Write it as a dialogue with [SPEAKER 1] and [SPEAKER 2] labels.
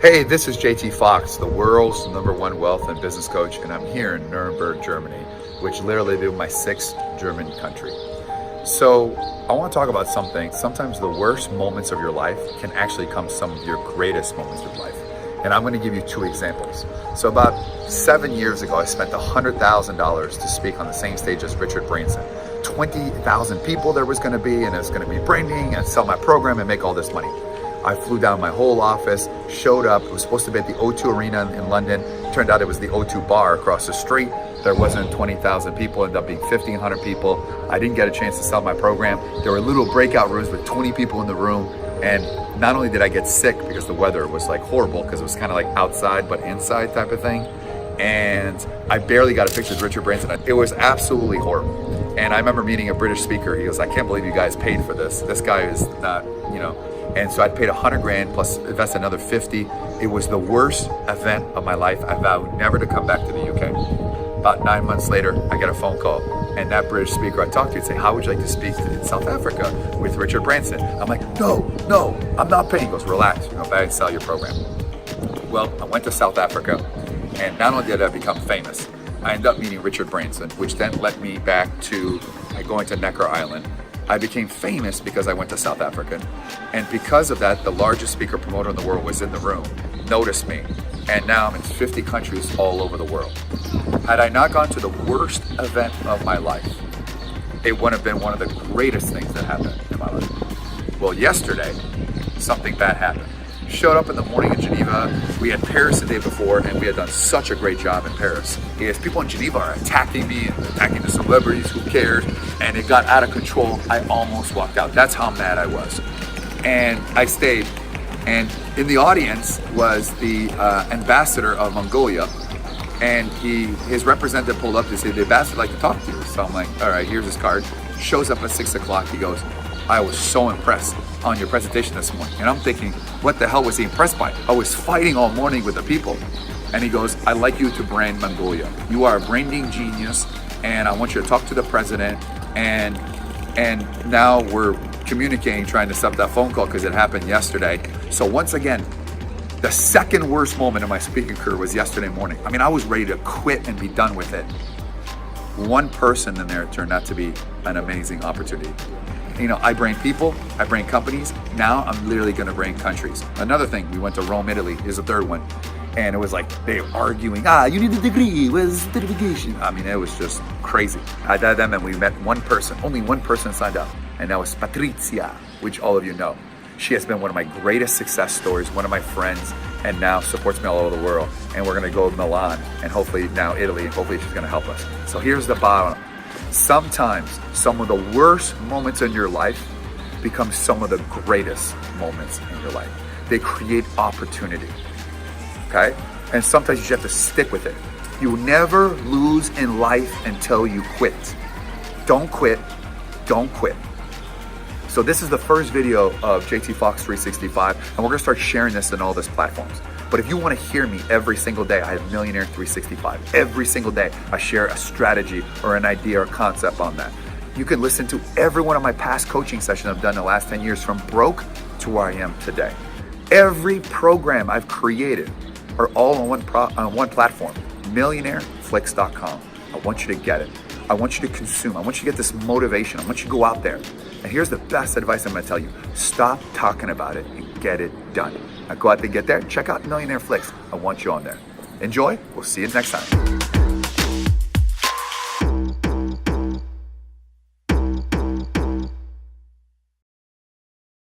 [SPEAKER 1] Hey, this is JT Foxx, the world's #1 wealth and business coach, and I'm here in Nuremberg, Germany, which literally is my 6th German country. So I want to talk about something. Sometimes the worst moments of your life can actually come some of your greatest moments of life. And I'm going to give you 2 examples. So about 7 years ago, I spent $100,000 to speak on the same stage as Richard Branson. 20,000 people there was going to be, and it was going to be branding and sell my program and make all this money. I flew down my whole office, showed up. It was supposed to be at the O2 Arena in London. Turned out it was the O2 bar across the street. There wasn't 20,000 people, ended up being 1,500 people. I didn't get a chance to sell my program. There were little breakout rooms with 20 people in the room. And not only did I get sick because the weather was like horrible, because it was kind of like outside but inside type of thing. And I barely got a picture with Richard Branson. It was absolutely horrible. And I remember meeting a British speaker. He goes, "I can't believe you guys paid for this. This guy is not, you know." And so I paid 100 grand plus invest another 50. It was the worst event of my life. I vowed never to come back to the UK. About 9 months later, I get a phone call, and that British speaker I talked to would say, "How would you like to speak in South Africa with Richard Branson?" I'm like, no, I'm not paying. He goes, "Relax, you go back and sell your program." Well, I went to South Africa, and not only did I become famous, I ended up meeting Richard Branson, which then led me back to going to Necker Island. I became famous because I went to South Africa. And because of that, the largest speaker promoter in the world was in the room, noticed me. And now I'm in 50 countries all over the world. Had I not gone to the worst event of my life, it would have been one of the greatest things that happened in my life. Well, yesterday, something bad happened. Showed up in the morning in Geneva. We had Paris the day before, and we had done such a great job in Paris. Because people in Geneva are attacking me and attacking the celebrities, who cares? And it got out of control. I almost walked out. That's how mad I was. And I stayed. And in the audience was the ambassador of Mongolia. And his representative pulled up to say, "The ambassador would like to talk to you." So I'm like, all right, here's his card. Shows up at 6 o'clock. He goes, "I was so impressed on your presentation this morning." And I'm thinking, what the hell was he impressed by? I was fighting all morning with the people. And he goes, "I'd like you to brand Mongolia. You are a branding genius, and I want you to talk to the president." And now we're communicating, trying to set up that phone call because it happened yesterday. So once again, the second worst moment of my speaking career was yesterday morning. I mean, I was ready to quit and be done with it. One person in there turned out to be an amazing opportunity. You know, I brand people, I brand companies. Now I'm literally going to brand countries. Another thing, we went to Rome, Italy. Here's the third one. And it was like they were arguing, you need a degree, where's certification? I mean, it was just crazy. I did them, and we met one person. Only one person signed up, and that was Patrizia, which all of you know. She has been one of my greatest success stories, one of my friends, and now supports me all over the world. And we're going to go to Milan, and hopefully now Italy, and hopefully she's going to help us. So here's the bottom. Sometimes some of the worst moments in your life become some of the greatest moments in your life. They create opportunity, okay? And sometimes you just have to stick with it. You never lose in life until you quit. Don't quit, don't quit. So this is the first video of JT Foxx 365, and we're gonna start sharing this in all these platforms. But if you wanna hear me every single day, I have Millionaire 365. Every single day, I share a strategy or an idea or concept on that. You can listen to every one of my past coaching sessions I've done in the last 10 years, from broke to where I am today. Every program I've created are all on one platform, millionaireflix.com. I want you to get it. I want you to consume. I want you to get this motivation. I want you to go out there. And here's the best advice I'm gonna tell you. Stop talking about it and get it done. Now go out there, get there. Check out Millionaire Flix. I want you on there. Enjoy. We'll see you next time.